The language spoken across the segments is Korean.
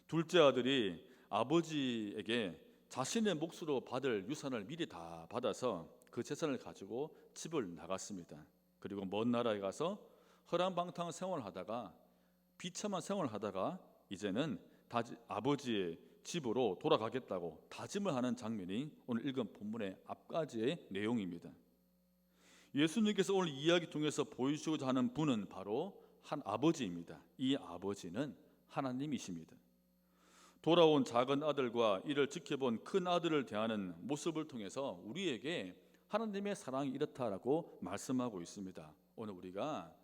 둘째 아들이 아버지에게 자신의 몫으로 받을 유산을 미리 다 받아서 그 재산을 가지고 집을 나갔습니다. 그리고 먼 나라에 가서 허랑방탕 생활하다가 비참한 생활하다가 이제는 아버지의 집으로 돌아가겠다고 다짐을 하는 장면이 오늘 읽은 본문의 앞까지의 내용입니다. 예수님께서 오늘 이야기 통해서 보이시고자 하는 분은 바로 한 아버지입니다. 이 아버지는 하나님이십니다. 돌아온 작은 아들과 이를 지켜본 큰 아들을 대하는 모습을 통해서 우리에게 하나님의 사랑이 이렇다라고 말씀하고 있습니다. 오늘 우리가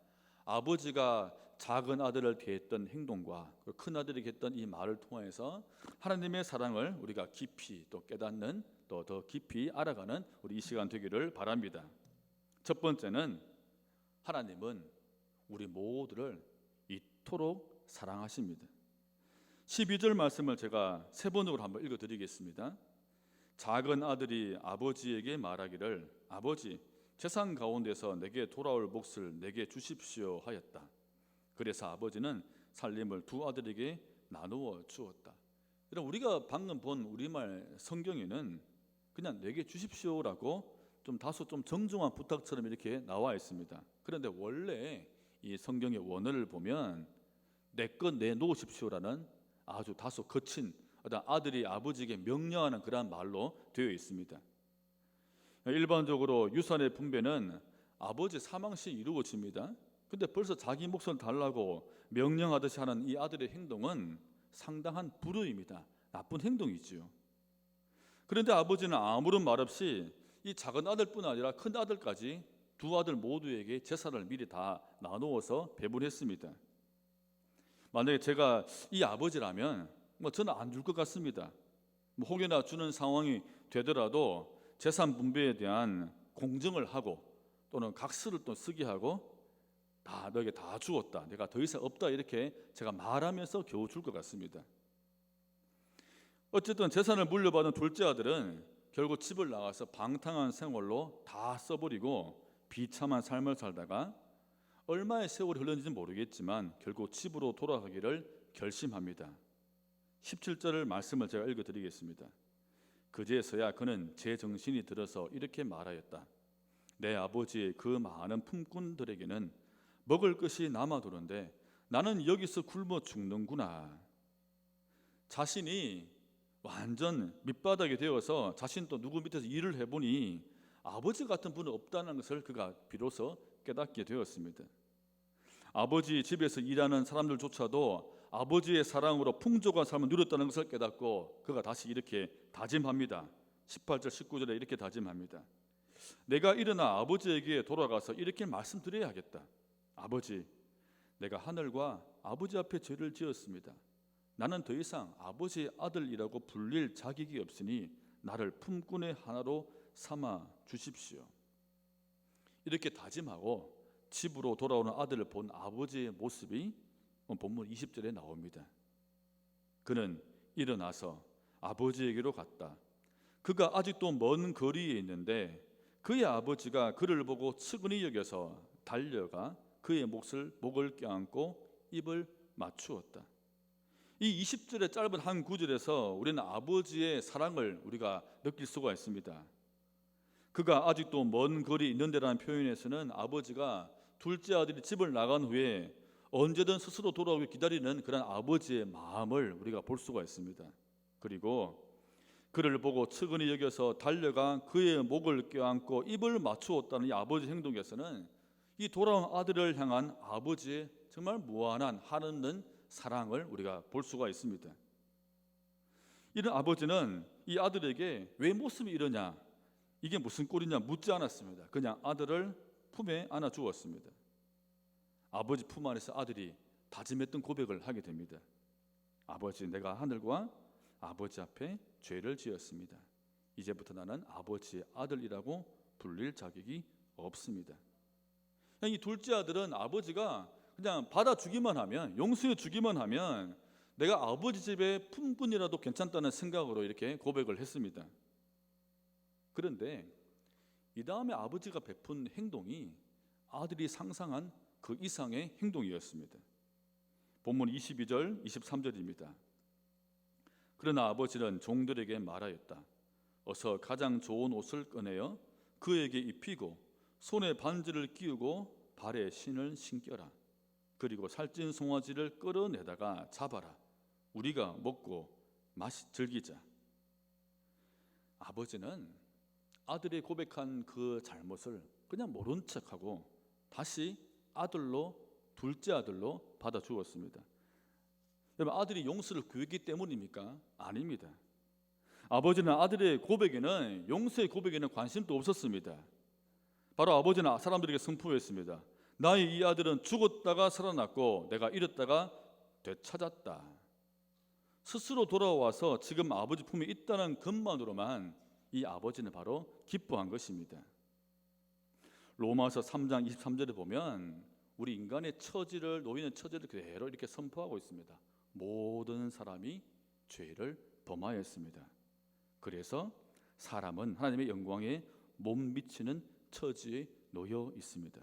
아버지가 작은 아들을 대했던 행동과 큰 아들에게 했던 이 말을 통해서 하나님의 사랑을 우리가 깊이 또 깨닫는, 또 더 깊이 알아가는 우리 이 시간 되기를 바랍니다. 첫 번째는 하나님은 우리 모두를 이토록 사랑하십니다. 12절 말씀을 제가 세 번으로 한번 읽어드리겠습니다. 작은 아들이 아버지에게 말하기를 아버지, 재산 가운데서 내게 돌아올 몫을 내게 주십시오 하였다. 그래서 아버지는 살림을 두 아들에게 나누어 주었다. 우리가 방금 본 우리말 성경에는 그냥 내게 주십시오라고 좀 다소 좀 정중한 부탁처럼 이렇게 나와 있습니다. 그런데 원래 이 성경의 원어를 보면 내 것 내놓으십시오라는 아주 다소 거친 어떤 아들이 아버지에게 명령하는 그러한 말로 되어 있습니다. 일반적으로 유산의 분배는 아버지 사망 시 이루어집니다. 근데 벌써 자기 몫을 달라고 명령하듯이 하는 이 아들의 행동은 상당한 불의입니다. 나쁜 행동이지요. 그런데 아버지는 아무런 말 없이 이 작은 아들뿐 아니라 큰 아들까지 두 아들 모두에게 재산을 미리 다 나누어서 배분했습니다. 만약에 제가 이 아버지라면 저는 안 줄 것 같습니다. 혹여나 주는 상황이 되더라도 재산 분배에 대한 공정을 하고 또는 각서를 또 쓰게 하고 다 너에게 다 주었다, 내가 더 이상 없다, 이렇게 제가 말하면서 겨우 줄 것 같습니다. 어쨌든 재산을 물려받은 둘째 아들은 결국 집을 나가서 방탕한 생활로 다 써버리고 비참한 삶을 살다가 얼마의 세월이 흘렀는지 모르겠지만 결국 집으로 돌아가기를 결심합니다. 17절을 말씀을 제가 읽어드리겠습니다. 그제서야 그는 제 정신이 들어서 이렇게 말하였다. 내 아버지의 그 많은 품꾼들에게는 먹을 것이 남아도는데 나는 여기서 굶어 죽는구나. 자신이 완전 밑바닥이 되어서 자신 또 누구 밑에서 일을 해보니 아버지 같은 분은 없다는 것을 그가 비로소 깨닫게 되었습니다. 아버지 집에서 일하는 사람들조차도 아버지의 사랑으로 풍족한 삶을 누렸다는 것을 깨닫고 그가 다시 이렇게 다짐합니다. 18절 19절에 이렇게 다짐합니다. 내가 일어나 아버지에게 돌아가서 이렇게 말씀드려야겠다. 아버지, 내가 하늘과 아버지 앞에 죄를 지었습니다. 나는 더 이상 아버지의 아들이라고 불릴 자격이 없으니 나를 품꾼의 하나로 삼아 주십시오. 이렇게 다짐하고 집으로 돌아오는 아들을 본 아버지의 모습이 본문 20절에 나옵니다. 그는 일어나서 아버지에게로 갔다. 그가 아직도 먼 거리에 있는데 그의 아버지가 그를 보고 측은히 여겨서 달려가 그의 목을 껴안고 입을 맞추었다. 이 20절의 짧은 한 구절에서 우리는 아버지의 사랑을 우리가 느낄 수가 있습니다. 그가 아직도 먼 거리에 있는데라는 표현에서는 아버지가 둘째 아들이 집을 나간 후에 언제든 스스로 돌아오길 기다리는 그런 아버지의 마음을 우리가 볼 수가 있습니다. 그리고 그를 보고 측은히 여겨서 달려가 그의 목을 껴안고 입을 맞추었다는 이 아버지 행동에서는 이 돌아온 아들을 향한 아버지의 정말 무한한 한없는 사랑을 우리가 볼 수가 있습니다. 이런 아버지는 이 아들에게 왜 모습이 이러냐, 이게 무슨 꼴이냐 묻지 않았습니다. 그냥 아들을 품에 안아 주었습니다. 아버지 품 안에서 아들이 다짐했던 고백을 하게 됩니다. 아버지, 내가 하늘과 아버지 앞에 죄를 지었습니다. 이제부터 나는 아버지의 아들이라고 불릴 자격이 없습니다. 이 둘째 아들은 아버지가 그냥 받아주기만 하면, 용서해 주기만 하면 내가 아버지 집의 품꾼이라도 괜찮다는 생각으로 이렇게 고백을 했습니다. 그런데 이 다음에 아버지가 베푼 행동이 아들이 상상한 그 이상의 행동이었습니다. 본문 22절 23절입니다. 그러나 아버지는 종들에게 말하였다. 어서 가장 좋은 옷을 꺼내어 그에게 입히고 손에 반지를 끼우고 발에 신을 신겨라. 그리고 살찐 송아지를 끌어내다가 잡아라. 우리가 먹고 즐기자. 아버지는 아들이 고백한 그 잘못을 그냥 모른 척하고 다시 둘째 아들로 받아 주었습니다. 여러분, 아들이 용서를 구했기 때문입니까? 아닙니다. 아버지는 아들의 고백에는, 용서의 고백에는 관심도 없었습니다. 바로 아버지는 사람들에게 선포했습니다. 나의 이 아들은 죽었다가 살아났고 내가 잃었다가 되찾았다. 스스로 돌아와서 지금 아버지 품에 있다는 것만으로만 이 아버지는 바로 기뻐한 것입니다. 로마서 3장 23절에 보면 우리 인간의 처지를, 놓이는 처지를 그대로 이렇게 선포하고 있습니다. 모든 사람이 죄를 범하였습니다. 그래서 사람은 하나님의 영광에 못 미치는 처지에 놓여 있습니다.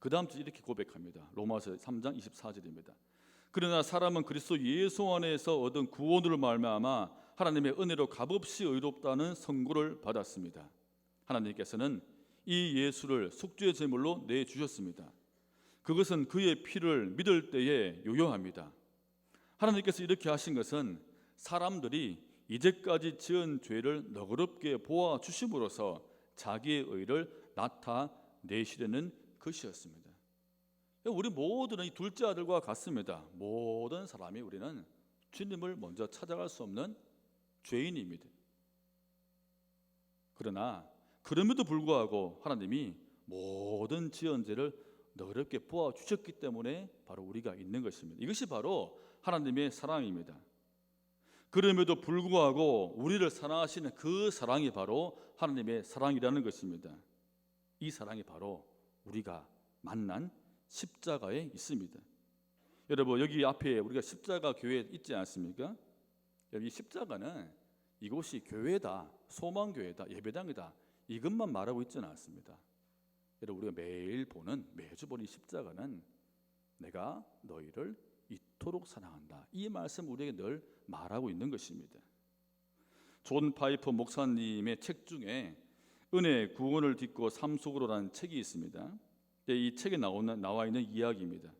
그 다음 주 이렇게 고백합니다. 로마서 3장 24절입니다. 그러나 사람은 그리스도 예수 안에서 얻은 구원으로 말미암아 하나님의 은혜로 값없이 의롭다는 선고를 받았습니다. 하나님께서는 이 예수를 속죄의 제물로 내주셨습니다. 그것은 그의 피를 믿을 때에 유효합니다. 하나님께서 이렇게 하신 것은 사람들이 이제까지 지은 죄를 너그럽게 보아 주심으로써 자기의 의를 나타내시려는 것이었습니다. 우리 모두는 이 둘째 아들과 같습니다. 모든 사람이 우리는 주님을 먼저 찾아갈 수 없는 죄인입니다. 그러나 그럼에도 불구하고 하나님이 모든 지은 죄를 너그럽게 보아 주셨기 때문에 바로 우리가 있는 것입니다. 이것이 바로 하나님의 사랑입니다. 그럼에도 불구하고 우리를 사랑하시는 그 사랑이 바로 하나님의 사랑이라는 것입니다. 이 사랑이 바로 우리가 만난 십자가에 있습니다. 여러분, 여기 앞에 우리가 십자가 교회 있지 않습니까? 여기 십자가는 이곳이 교회다, 소망교회다, 예배당이다, 이것만 말하고 있지는 않습니다. 여러분, 우리가 매주 보는 십자가는 내가 너희를 이토록 사랑한다, 이 말씀 우리에게 늘 말하고 있는 것입니다. 존 파이퍼 목사님의 책 중에 은혜 구원을 딛고 삶 속으로라는 책이 있습니다. 이 책에 나와 있는 이야기입니다.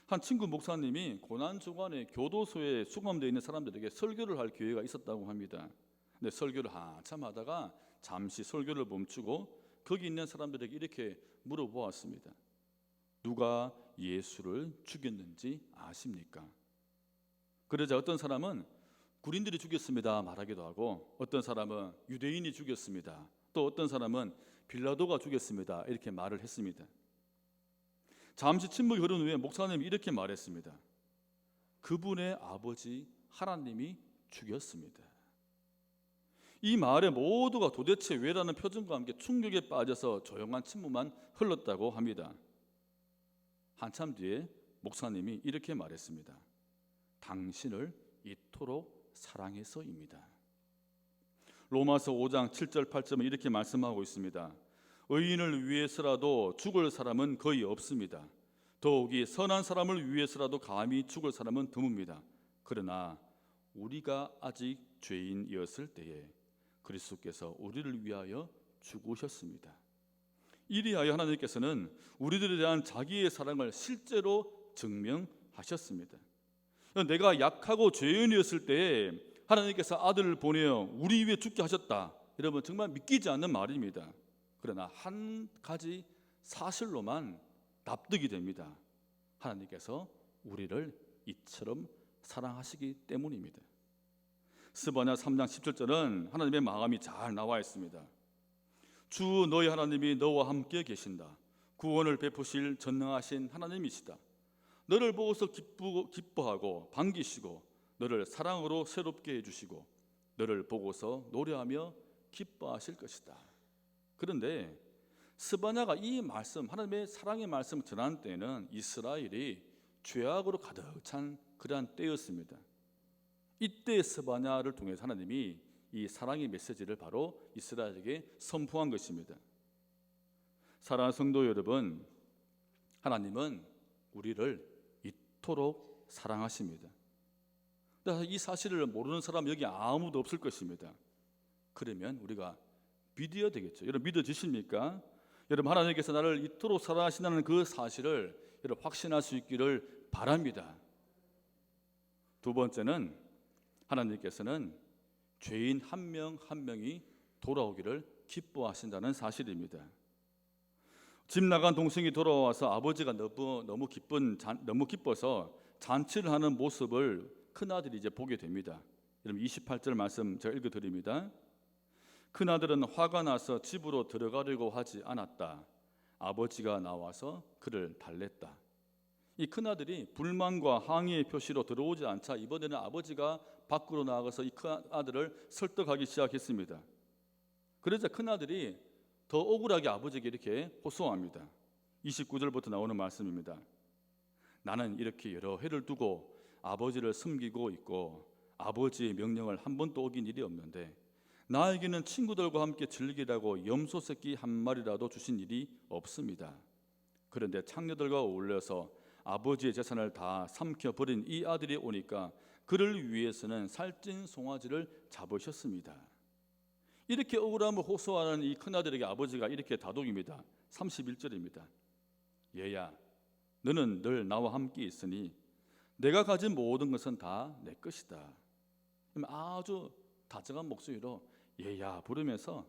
한 친구 목사님이 고난 주간에 교도소에 수감되어 있는 사람들에게 설교를 할 기회가 있었다고 합니다. 근데 설교를 한참 하다가 잠시 설교를 멈추고 거기 있는 사람들에게 이렇게 물어보았습니다. 누가 예수를 죽였는지 아십니까? 그러자 어떤 사람은 군인들이 죽였습니다 말하기도 하고, 어떤 사람은 유대인이 죽였습니다, 또 어떤 사람은 빌라도가 죽였습니다 이렇게 말을 했습니다. 잠시 침묵이 흐른 후에 목사님이 이렇게 말했습니다. 그분의 아버지 하나님이 죽였습니다. 이 말에 모두가 도대체 왜라는 표정과 함께 충격에 빠져서 조용한 침묵만 흘렀다고 합니다. 한참 뒤에 목사님이 이렇게 말했습니다. 당신을 이토록 사랑해서입니다. 로마서 5장 7절 8절은 이렇게 말씀하고 있습니다. 의인을 위해서라도 죽을 사람은 거의 없습니다. 더욱이 선한 사람을 위해서라도 감히 죽을 사람은 드뭅니다. 그러나 우리가 아직 죄인이었을 때에 그리스도께서 우리를 위하여 죽으셨습니다. 이리하여 하나님께서는 우리들에 대한 자기의 사랑을 실제로 증명하셨습니다. 내가 약하고 죄인이었을 때에 하나님께서 아들을 보내어 우리 위해 죽게 하셨다. 여러분, 정말 믿기지 않는 말입니다. 그러나 한 가지 사실로만 납득이 됩니다. 하나님께서 우리를 이처럼 사랑하시기 때문입니다. 스바냐 3장 17절은 하나님의 마음이 잘 나와 있습니다. 주 너희 하나님이 너와 함께 계신다. 구원을 베푸실 전능하신 하나님이시다. 너를 보고서 기뻐하고 반기시고 너를 사랑으로 새롭게 해주시고 너를 보고서 노래하며 기뻐하실 것이다. 그런데 스바냐가 이 말씀, 하나님의 사랑의 말씀을 전한 때는 이스라엘이 죄악으로 가득 찬 그러한 때였습니다. 이때 스바냐를 통해서 하나님이 이 사랑의 메시지를 바로 이스라엘에게 선포한 것입니다. 사랑하는 성도 여러분, 하나님은 우리를 이토록 사랑하십니다. 이 사실을 모르는 사람 여기 아무도 없을 것입니다. 그러면 우리가 믿어야 되겠죠. 여러분 믿어지십니까? 여러분 하나님께서 나를 이토록 사랑하신다는 그 사실을 여러분 확신할 수 있기를 바랍니다. 두 번째는 하나님께서는 죄인 한 명 한 명이 돌아오기를 기뻐하신다는 사실입니다. 집 나간 동생이 돌아와서 아버지가 너무 기뻐서 잔치를 하는 모습을 큰아들이 이제 보게 됩니다. 여러분 28절 말씀 제가 읽어드립니다. 큰아들은 화가 나서 집으로 들어가려고 하지 않았다. 아버지가 나와서 그를 달랬다. 이 큰아들이 불만과 항의의 표시로 들어오지 않자 이번에는 아버지가 밖으로 나가서 이 큰아들을 설득하기 시작했습니다. 그러자 큰아들이 더 억울하게 아버지에게 이렇게 호소합니다. 29절부터 나오는 말씀입니다. 나는 이렇게 여러 해를 두고 아버지를 섬기고 있고 아버지의 명령을 한 번도 어긴 일이 없는데 나에게는 친구들과 함께 즐기라고 염소 새끼 한 마리라도 주신 일이 없습니다. 그런데 창녀들과 어울려서 아버지의 재산을 다 삼켜버린 이 아들이 오니까 그를 위해서는 살찐 송아지를 잡으셨습니다. 이렇게 억울함을 호소하는 이 큰아들에게 아버지가 이렇게 다독입니다. 31절입니다. 얘야, 너는 늘 나와 함께 있으니 내가 가진 모든 것은 다 내 것이다. 아주 다정한 목소리로 얘야 부르면서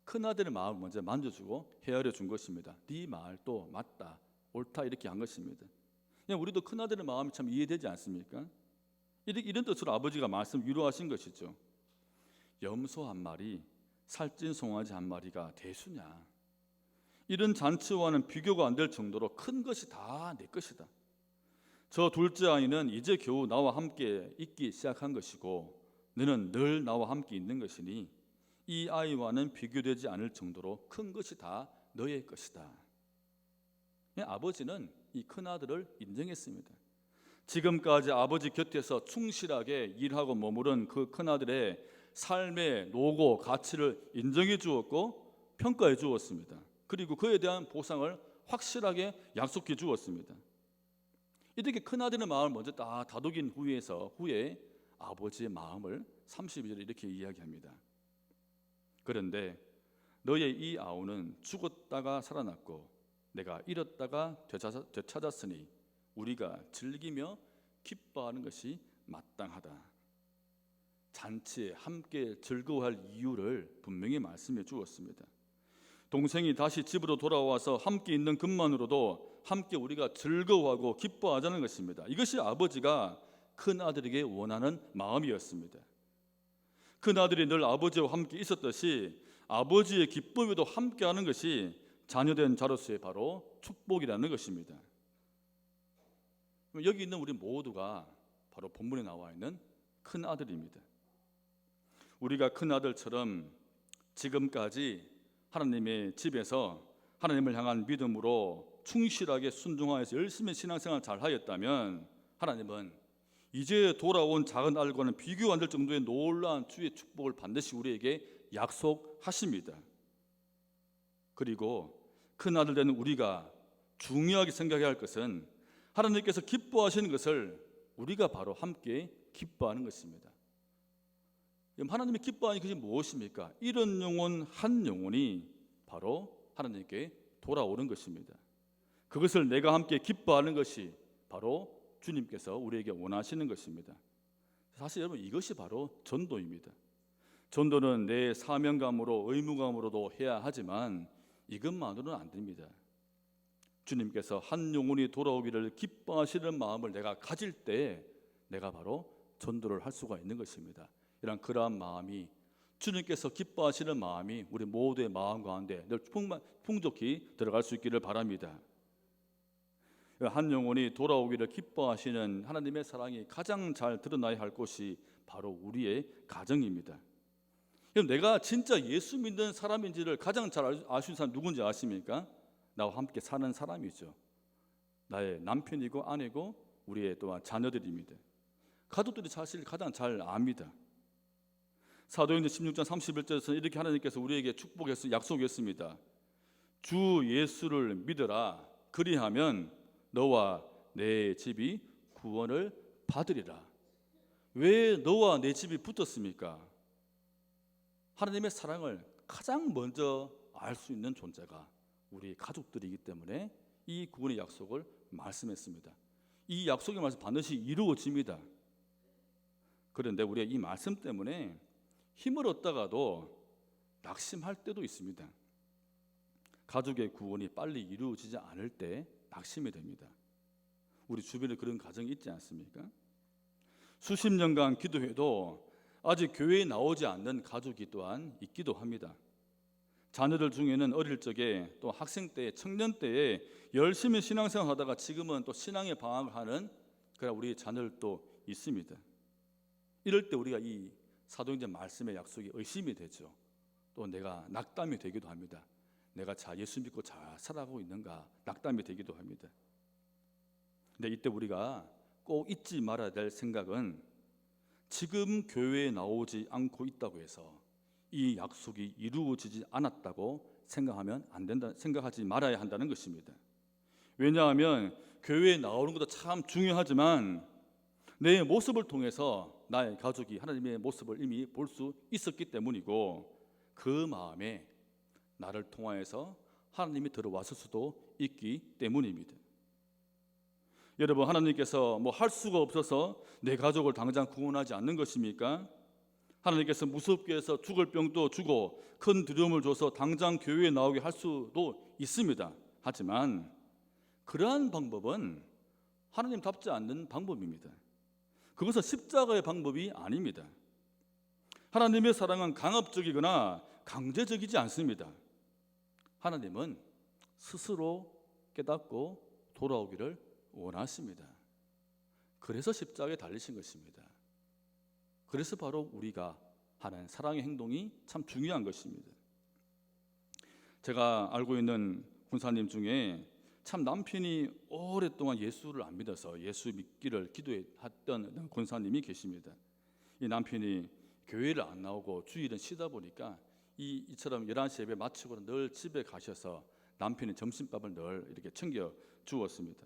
큰아들의 마음을 먼저 만져주고 헤아려 준 것입니다. 네 말도 맞다, 옳다 이렇게 한 것입니다. 우리도 큰아들의 마음이 참 이해되지 않습니까? 이런 뜻으로 아버지가 말씀 위로하신 것이죠. 염소 한 마리, 살찐 송아지 한 마리가 대수냐? 이런 잔치와는 비교가 안 될 정도로 큰 것이 다 내 것이다. 저 둘째 아이는 이제 겨우 나와 함께 있기 시작한 것이고 너는 늘 나와 함께 있는 것이니 이 아이와는 비교되지 않을 정도로 큰 것이 다 너의 것이다. 아버지는 이 큰아들을 인정했습니다. 지금까지 아버지 곁에서 충실하게 일하고 머무른 그 큰아들의 삶의 노고, 가치를 인정해 주었고 평가해 주었습니다. 그리고 그에 대한 보상을 확실하게 약속해 주었습니다. 이렇게 큰아들의 마음을 먼저 다 다독인 후에 아버지의 마음을 32절에 이렇게 이야기합니다. 그런데 너의 이 아우는 죽었다가 살아났고 내가 잃었다가 되찾았으니 우리가 즐기며 기뻐하는 것이 마땅하다. 잔치에 함께 즐거워할 이유를 분명히 말씀해 주었습니다. 동생이 다시 집으로 돌아와서 함께 있는 것만으로도 함께 우리가 즐거워하고 기뻐하자는 것입니다. 이것이 아버지가 큰아들에게 원하는 마음이었습니다. 큰아들이 늘 아버지와 함께 있었듯이 아버지의 기쁨에도 함께하는 것이 자녀된 자로서의 바로 축복이라는 것입니다. 여기 있는 우리 모두가 바로 본문에 나와 있는 큰아들입니다. 우리가 큰아들처럼 지금까지 하나님의 집에서 하나님을 향한 믿음으로 충실하게 순종하여서 열심히 신앙생활 잘 하였다면 하나님은 이제 돌아온 작은 아들과는 비교 안 될 정도의 놀라운 주의 축복을 반드시 우리에게 약속하십니다. 그리고 큰아들 되는 우리가 중요하게 생각해야 할 것은 하나님께서 기뻐하시는 것을 우리가 바로 함께 기뻐하는 것입니다. 하나님이 기뻐하는 것이 무엇입니까? 이런 영혼 한 영혼이 바로 하나님께 돌아오는 것입니다. 그것을 내가 함께 기뻐하는 것이 바로 주님께서 우리에게 원하시는 것입니다. 사실 여러분 이것이 바로 전도입니다. 전도는 내 사명감으로 의무감으로도 해야 하지만 이것만으로는 안 됩니다. 주님께서 한 영혼이 돌아오기를 기뻐하시는 마음을 내가 가질 때 내가 바로 전도를 할 수가 있는 것입니다. 이런 그러한 마음이 주님께서 기뻐하시는 마음이 우리 모두의 마음 가운데 늘 풍족히 들어갈 수 있기를 바랍니다. 한 영혼이 돌아오기를 기뻐하시는 하나님의 사랑이 가장 잘 드러나야 할 곳이 바로 우리의 가정입니다. 내가 진짜 예수 믿는 사람인지를 가장 잘 아시는 사람 누군지 아십니까? 나와 함께 사는 사람이죠. 나의 남편이고 아내고 우리의 또한 자녀들입니다. 가족들이 사실 가장 잘 압니다. 사도행전 16장 31절에서는 이렇게 하나님께서 우리에게 축복해서 약속했습니다. 주 예수를 믿어라. 그리하면 너와 내 집이 구원을 받으리라. 왜 너와 내 집이 붙었습니까? 하나님의 사랑을 가장 먼저 알 수 있는 존재가 우리 가족들이기 때문에 이 구원의 약속을 말씀했습니다. 이 약속의 말씀 반드시 이루어집니다. 그런데 우리가 이 말씀 때문에 힘을 얻다가도 낙심할 때도 있습니다. 가족의 구원이 빨리 이루어지지 않을 때 낙심이 됩니다. 우리 주변에 그런 가정이 있지 않습니까? 수십 년간 기도해도 아직 교회에 나오지 않는 가족이 또한 있기도 합니다. 자녀들 중에는 어릴 적에 또 학생 때, 청년 때에 열심히 신앙생활 하다가 지금은 또 신앙에 방황을 하는 그런 우리 자녀들도 있습니다. 이럴 때 우리가 이 사도행전 말씀의 약속이 의심이 되죠. 또 내가 낙담이 되기도 합니다. 내가 예수 믿고 잘 살아가고 있는가 낙담이 되기도 합니다. 근데 이때 우리가 꼭 잊지 말아야 될 생각은 지금 교회에 나오지 않고 있다고 해서 이 약속이 이루어지지 않았다고 생각하면 안 된다, 생각하지 말아야 한다는 것입니다. 왜냐하면 교회에 나오는 것도 참 중요하지만 내 모습을 통해서 나의 가족이 하나님의 모습을 이미 볼 수 있었기 때문이고 그 마음에 나를 통하여서 하나님이 들어왔을 수도 있기 때문입니다. 여러분, 하나님께서 뭐 할 수가 없어서 내 가족을 당장 구원하지 않는 것입니까? 하나님께서 무섭게 해서 죽을 병도 주고 큰 두려움을 줘서 당장 교회에 나오게 할 수도 있습니다. 하지만 그러한 방법은 하나님답지 않는 방법입니다. 그것은 십자가의 방법이 아닙니다. 하나님의 사랑은 강압적이거나 강제적이지 않습니다. 하나님은 스스로 깨닫고 돌아오기를 원하십니다. 그래서 십자가에 달리신 것입니다. 그래서 바로 우리가 하는 사랑의 행동이 참 중요한 것입니다. 제가 알고 있는 군사님 중에 참 남편이 오랫동안 예수를 안 믿어서 예수 믿기를 기도했던 군사님이 계십니다. 이 남편이 교회를 안 나오고 주일은 쉬다 보니까 이처럼 11시 예배 마치고는 늘 집에 가셔서 남편이 점심밥을 늘 이렇게 챙겨 주었습니다.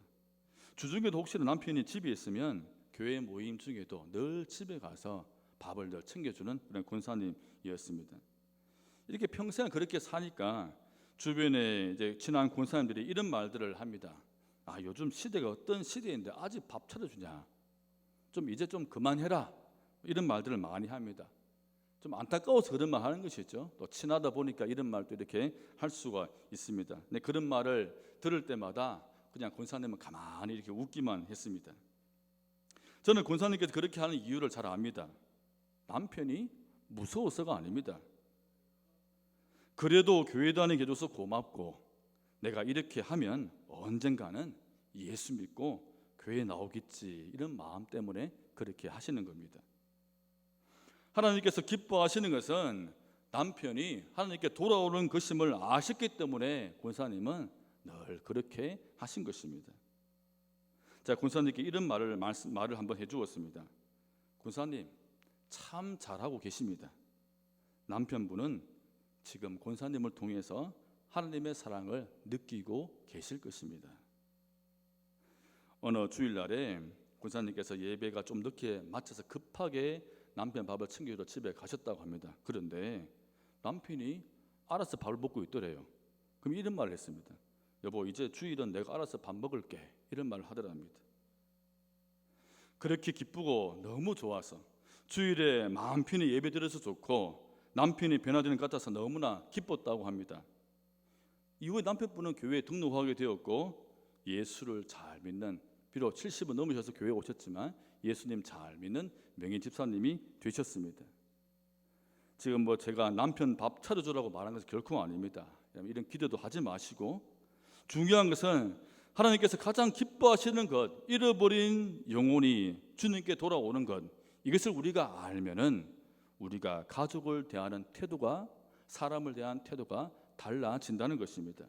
주중에도 혹시나 남편이 집에 있으면 교회 모임 중에도 늘 집에 가서 밥을 늘 챙겨주는 그런 권사님이었습니다. 이렇게 평생 그렇게 사니까 주변에 이제 친한 권사님들이 이런 말들을 합니다. 아, 요즘 시대가 어떤 시대인데 아직 밥 차려주냐? 좀 이제 좀 그만해라. 이런 말들을 많이 합니다. 좀 안타까워서 그런 말 하는 것이죠. 또 친하다 보니까 이런 말도 이렇게 할 수가 있습니다. 근데 그런 말을 들을 때마다 그냥 권사님은 가만히 이렇게 웃기만 했습니다. 저는 권사님께서 그렇게 하는 이유를 잘 압니다. 남편이 무서워서가 아닙니다. 그래도 교회 다니게 해줘서 고맙고 내가 이렇게 하면 언젠가는 예수 믿고 교회 나오겠지 이런 마음 때문에 그렇게 하시는 겁니다. 하나님께서 기뻐하시는 것은 남편이 하나님께 돌아오는 것임을 아셨기 때문에 권사님은 늘 그렇게 하신 것입니다. 제가 권사님께 이런 말을 한번 해주었습니다. 권사님 참 잘하고 계십니다. 남편분은 지금 권사님을 통해서 하나님의 사랑을 느끼고 계실 것입니다. 어느 주일날에 권사님께서 예배가 좀 늦게 마쳐서 급하게 남편 밥을 챙겨주러 집에 가셨다고 합니다. 그런데 남편이 알아서 밥을 먹고 있더래요. 그럼 이런 말을 했습니다. 여보, 이제 주일은 내가 알아서 밥 먹을게. 이런 말을 하더랍니다. 그렇게 기쁘고 너무 좋아서 주일에 마음 편히 예배 드려서 좋고 남편이 변화되는 것 같아서 너무나 기뻤다고 합니다. 이후에 남편분은 교회에 등록하게 되었고 예수를 잘 믿는, 비록 70은 넘으셔서 교회에 오셨지만 예수님 잘 믿는 명예 집사님이 되셨습니다. 지금 뭐 제가 남편 밥 차려주라고 말한 것은 결코 아닙니다. 이런 기대도 하지 마시고 중요한 것은 하나님께서 가장 기뻐하시는 것, 잃어버린 영혼이 주님께 돌아오는 것, 이것을 우리가 알면은 우리가 가족을 대하는 태도가, 사람을 대한 태도가 달라진다는 것입니다.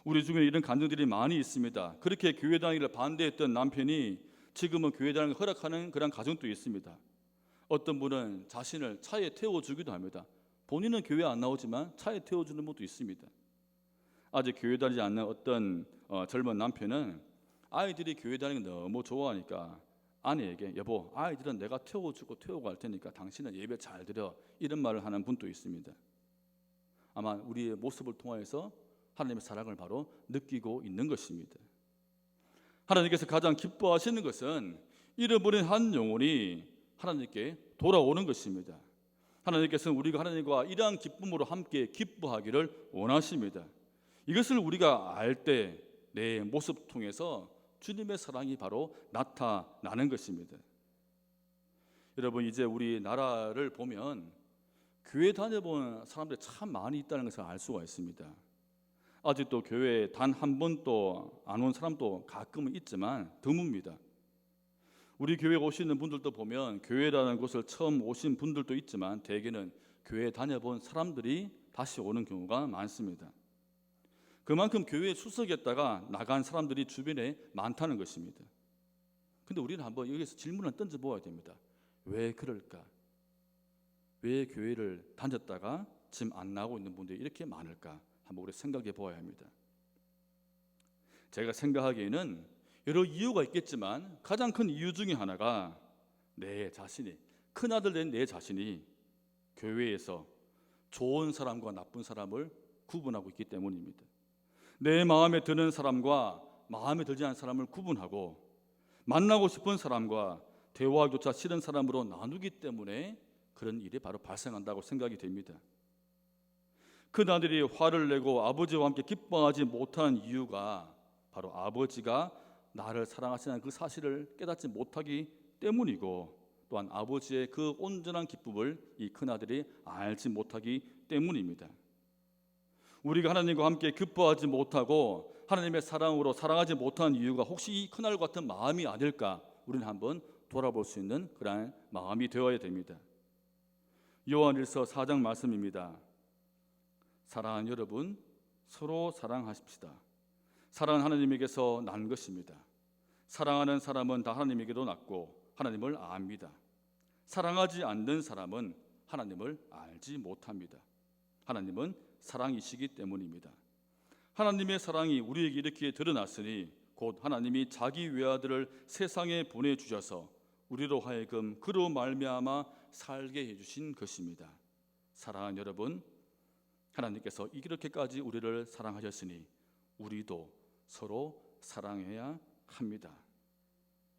우리 중에 이런 간증들이 많이 있습니다. 그렇게 교회 다니기를 반대했던 남편이 지금은 교회 다니기를 허락하는 그런 가정도 있습니다. 어떤 분은 자신을 차에 태워주기도 합니다. 본인은 교회 안 나오지만 차에 태워주는 분도 있습니다. 아직 교회 다니지 않는 어떤 젊은 남편은 아이들이 교회 다니는 거 너무 좋아하니까 아내에게 여보, 아이들은 내가 태워주고 태우고 갈 테니까 당신은 예배 잘 드려, 이런 말을 하는 분도 있습니다. 아마 우리의 모습을 통해서 하나님의 사랑을 바로 느끼고 있는 것입니다. 하나님께서 가장 기뻐하시는 것은 잃어버린 한 영혼이 하나님께 돌아오는 것입니다. 하나님께서는 우리가 하나님과 이러한 기쁨으로 함께 기뻐하기를 원하십니다. 이것을 우리가 알 때 내 모습 통해서 주님의 사랑이 바로 나타나는 것입니다. 여러분, 이제 우리 나라를 보면 교회 다녀본 사람들이 참 많이 있다는 것을 알 수가 있습니다. 아직도 교회에 단 한 번도 안 온 사람도 가끔은 있지만 드뭅니다. 우리 교회 오시는 분들도 보면 교회라는 곳을 처음 오신 분들도 있지만 대개는 교회 다녀본 사람들이 다시 오는 경우가 많습니다. 그만큼 교회에 출석했다가 나간 사람들이 주변에 많다는 것입니다. 근데 우리는 한번 여기서 질문을 던져보아야 됩니다. 왜 그럴까? 왜 교회를 다녔다가 지금 안 나오고 있는 분들이 이렇게 많을까? 한번 우리 생각해 보아야 합니다. 제가 생각하기에는 여러 이유가 있겠지만 가장 큰 이유 중에 하나가 내 자신이, 큰아들 된 내 자신이 교회에서 좋은 사람과 나쁜 사람을 구분하고 있기 때문입니다. 내 마음에 드는 사람과 마음에 들지 않는 사람을 구분하고 만나고 싶은 사람과 대화조차 싫은 사람으로 나누기 때문에 그런 일이 바로 발생한다고 생각이 됩니다. 큰아들이 화를 내고 아버지와 함께 기뻐하지 못한 이유가 바로 아버지가 나를 사랑하시는 그 사실을 깨닫지 못하기 때문이고, 또한 아버지의 그 온전한 기쁨을 이 큰아들이 알지 못하기 때문입니다. 우리가 하나님과 함께 기뻐하지 못하고 하나님의 사랑으로 사랑하지 못한 이유가 혹시 이 큰아들 같은 마음이 아닐까, 우리는 한번 돌아볼 수 있는 그런 마음이 되어야 됩니다. 요한일서 4장 말씀입니다. 사랑하는 여러분, 서로 사랑하십시다. 사랑은 하나님에게서 난 것입니다. 사랑하는 사람은 다 하나님에게도 났고 하나님을 압니다. 사랑하지 않는 사람은 하나님을 알지 못합니다. 하나님은 사랑이시기 때문입니다. 하나님의 사랑이 우리에게 이렇게 드러났으니 곧 하나님이 자기 외아들을 세상에 보내주셔서 우리로 하여금 그로 말미암아 살게 해주신 것입니다. 사랑하는 여러분, 하나님께서 이렇게까지 우리를 사랑하셨으니 우리도 서로 사랑해야 합니다.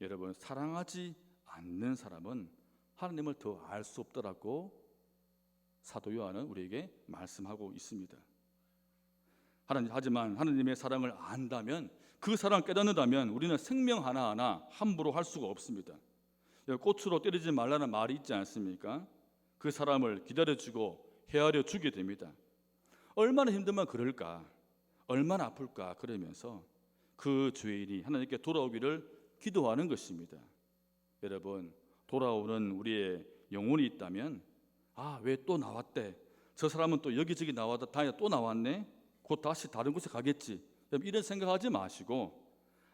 여러분, 사랑하지 않는 사람은 하나님을 더 알 수 없더라고 사도 요한은 우리에게 말씀하고 있습니다. 하지만 하나님의 사랑을 안다면, 그 사랑 깨닫는다면 우리는 생명 하나하나 함부로 할 수가 없습니다. 꽃으로 때리지 말라는 말이 있지 않습니까? 그 사람을 기다려주고 헤아려 주게 됩니다. 얼마나 힘들면 그럴까, 얼마나 아플까 그러면서 그 죄인이 하나님께 돌아오기를 기도하는 것입니다. 여러분, 돌아오는 우리의 영혼이 있다면 왜 또 나왔대, 저 사람은 또 여기저기 나와다 다녀 또 나왔네, 곧 다시 다른 곳에 가겠지, 이런 생각하지 마시고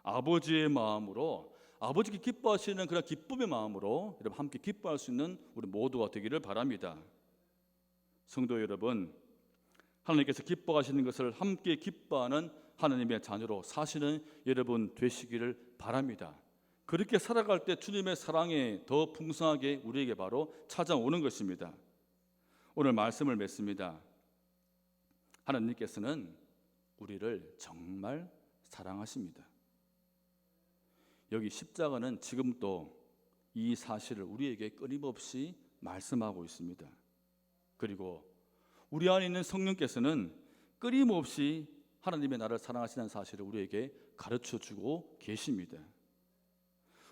아버지의 마음으로, 아버지께 기뻐하시는 그런 기쁨의 마음으로 여러분 함께 기뻐할 수 있는 우리 모두가 되기를 바랍니다. 성도 여러분, 하나님께서 기뻐하시는 것을 함께 기뻐하는 하나님의 자녀로 사시는 여러분 되시기를 바랍니다. 그렇게 살아갈 때 주님의 사랑이 더 풍성하게 우리에게 바로 찾아오는 것입니다. 오늘 말씀을 맺습니다. 하나님께서는 우리를 정말 사랑하십니다. 여기 십자가는 지금도 이 사실을 우리에게 끊임없이 말씀하고 있습니다. 그리고 우리 안에 있는 성령께서는 끊임없이 하나님의 나를 사랑하시는 사실을 우리에게 가르쳐주고 계십니다.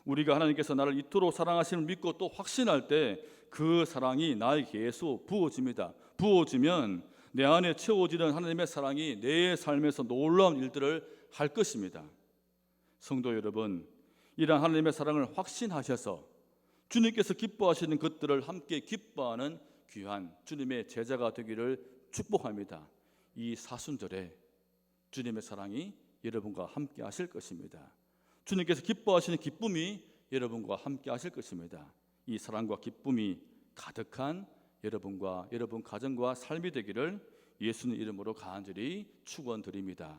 우리가 하나님께서 나를 이토록 사랑하심을 믿고 또 확신할 때 그 사랑이 나에게 계속 부어집니다. 부어지면 내 안에 채워지는 하나님의 사랑이 내 삶에서 놀라운 일들을 할 것입니다. 성도 여러분, 이러한 하나님의 사랑을 확신하셔서 주님께서 기뻐하시는 것들을 함께 기뻐하는 귀한 주님의 제자가 되기를 축복합니다. 이 사순절에 주님의 사랑이 여러분과 함께 하실 것입니다. 주님께서 기뻐하시는 기쁨이 여러분과 함께 하실 것입니다. 이 사랑과 기쁨이 가득한 여러분과 여러분 가정과 삶이 되기를 예수님 이름으로 간절히 축원드립니다.